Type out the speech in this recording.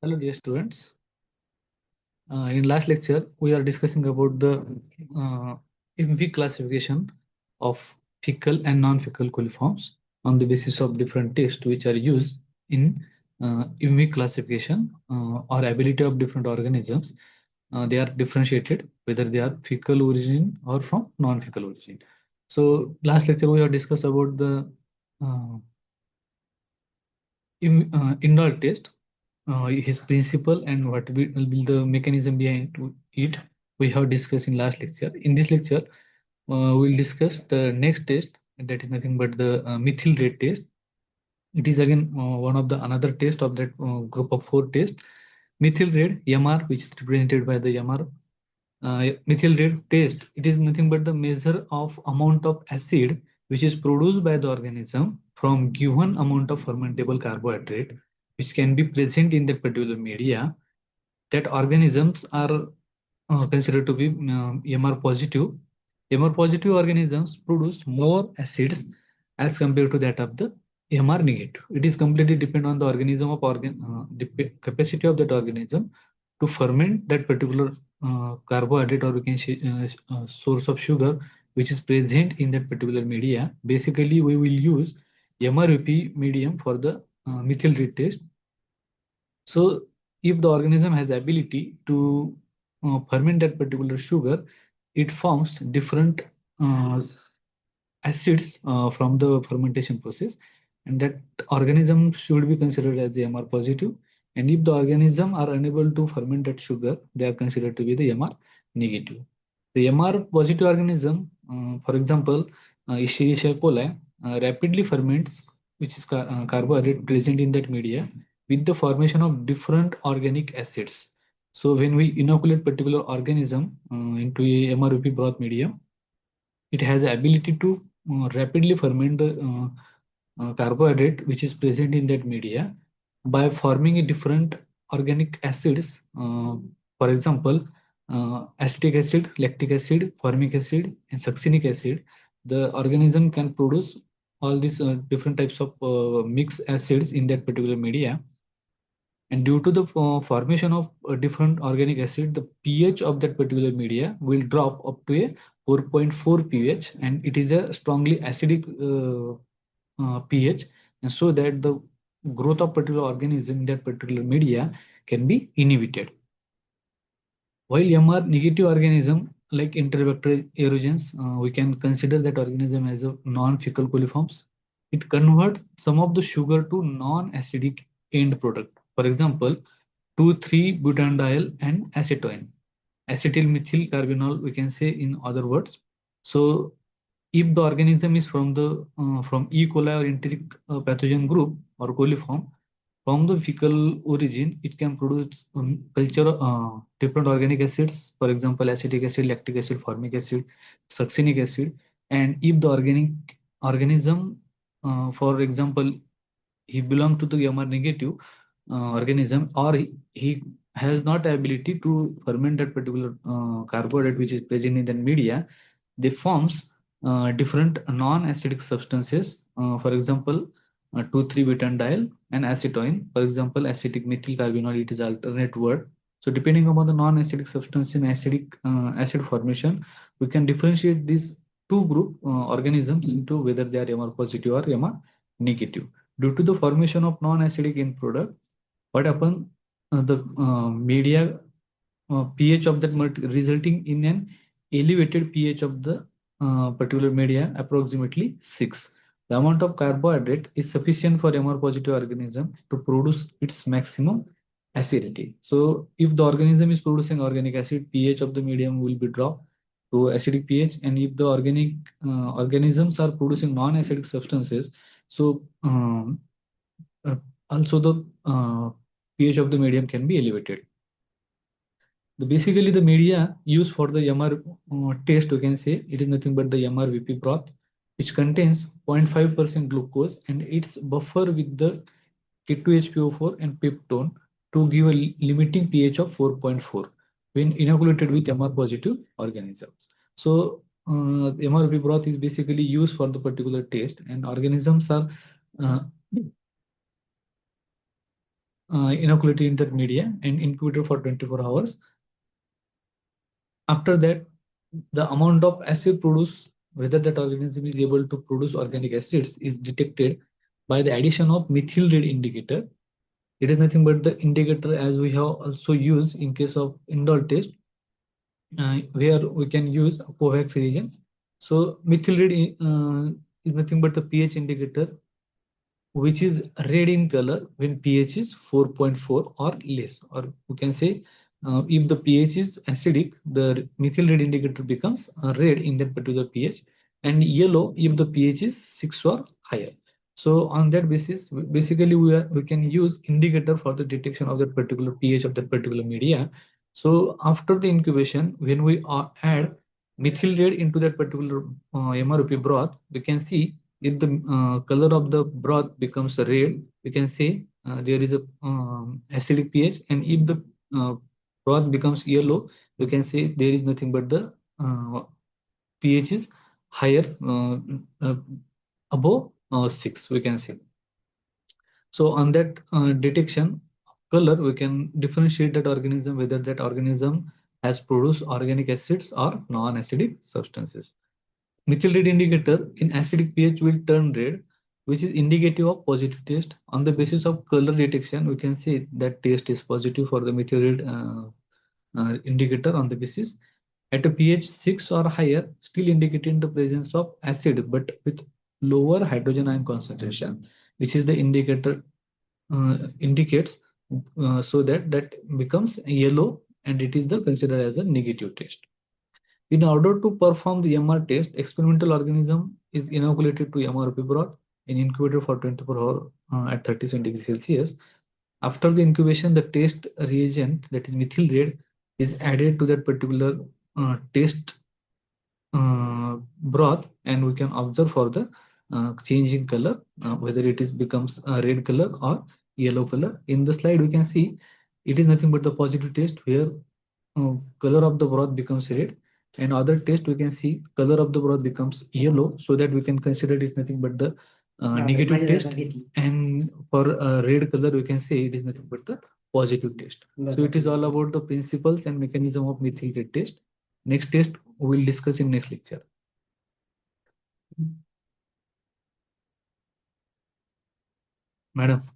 Hello, dear students. In last lecture, we are discussing about the MV classification of fecal and non-fecal coliforms on the basis of different tests which are used in MV classification or ability of different organisms. They are differentiated whether they are fecal origin or from non-fecal origin. So last lecture we have discussed about the uh, indol test, his principle and what will be the mechanism behind it we have discussed in last lecture. In this lecture, we'll discuss the next test, and that is nothing but the methyl red test. It is again one of the another test of that group of four tests. Methyl red MR, which is represented by the MR. Methyl red test, it is nothing but the measure of amount of acid which is produced by the organism from given amount of fermentable carbohydrate which can be present in that particular media. That organisms are considered to be MR positive. MR positive organisms produce more acids as compared to that of the MR negative. It is completely depend on the organism of capacity of that organism to ferment that particular carbohydrate, or we can say source of sugar which is present in that particular media. Basically, we will use MRVP medium for the methyl red test. So if the organism has ability to ferment that particular sugar, it forms different acids from the fermentation process, and that organism should be considered as the MR positive. And if the organism are unable to ferment that sugar, they are considered to be the MR negative. The MR positive organism, for example, Escherichia coli, rapidly ferments, which is carbohydrate present in that media, with the formation of different organic acids. So when we inoculate particular organism into a MRVP broth medium, it has the ability to rapidly ferment the carbohydrate which is present in that media by forming a different organic acids. For example, acetic acid, lactic acid, formic acid, and succinic acid. The organism can produce all these different types of mixed acids in that particular media, and due to the formation of different organic acid, the pH of that particular media will drop up to a 4.4 pH, and it is a strongly acidic pH, and so that the growth of particular organism in that particular media can be inhibited. While MR negative organism like Enterobacter aerogens, we can consider that organism as a non-fecal coliforms. It converts some of the sugar to non-acidic end product. For example, 2,3-butanediol and acetone, acetyl methyl carbinol, we can say in other words. So if the organism is from the from E. coli or enteric pathogen group or coliform, from the fecal origin, it can produce culture different organic acids, for example, acetic acid, lactic acid, formic acid, succinic acid. And if the organic organism, for example, he belong to the MR negative organism, or he has not ability to ferment that particular carbohydrate which is present in the media, they forms different non-acidic substances. For example, 2,3-butanediol and acetone. For example, acetic methyl carbinol, it is alternate word. So depending upon the non-acidic substance in acidic acid formation, we can differentiate these two group organisms into whether they are MR positive or MR negative. Due to the formation of non-acidic end product, what happen? The media pH of that resulting in an elevated pH of the particular media, approximately 6. The amount of carbohydrate is sufficient for MR positive organism to produce its maximum acidity. So if the organism is producing organic acid, pH of the medium will be dropped to acidic pH, and if the organic organisms are producing non-acidic substances, so also the pH of the medium can be elevated. Basically, the media used for the MR test, you can say, it is nothing but the MRVP broth, which contains 0.5% glucose, and it's buffer with the K2HPO4 and peptone to give a limiting pH of 4.4 when inoculated with MR positive organisms. So, MRVP broth is basically used for the particular test, and organisms are uh, inoculated in that media and incubated for 24 hours. After that, the amount of acid produced, whether that organism is able to produce organic acids, is detected by the addition of methyl red indicator. It is nothing but the indicator as we have also used in case of indole test, where we can use a Kovacs region. So methyl red is nothing but the pH indicator, which is red in color when pH is 4.4 or less, or we can say if the pH is acidic, the methyl red indicator becomes red in that particular pH, and yellow if the pH is 6 or higher. So on that basis, basically we can use indicator for the detection of that particular pH of that particular media. So after the incubation, when we add methyl red into that particular MRP broth, we can see if the color of the broth becomes red, we can say there is a acidic pH, and if the uh, broth becomes yellow, we can say there is nothing but the pH is higher, uh, above 6, we can say. So on that detection color, we can differentiate that organism, whether that organism has produced organic acids or non-acidic substances. Methyl red indicator in acidic pH will turn red, which is indicative of positive taste. On the basis of color detection, we can say that taste is positive for the methyl red indicator on the basis. At a pH 6 or higher, still indicating the presence of acid but with lower hydrogen ion concentration, which is the indicator indicates, so that becomes yellow, and it is the considered as a negative taste. In order to perform the MR test, experimental organism is inoculated to MRP broth and incubated for 24 hours at 37 degrees Celsius. After the incubation, the test reagent, that is methyl red, is added to that particular test broth, and we can observe for the change in color, whether it is becomes a red color or yellow color. In the slide, we can see it is nothing but the positive test, where color of the broth becomes red, and other test we can see color of the broth becomes yellow, so that we can consider it is nothing but the negative test, and for red color we can say it is nothing but the positive test. So it is all about the principles and mechanism of methyl red test. Next test we will discuss in next lecture. Madam.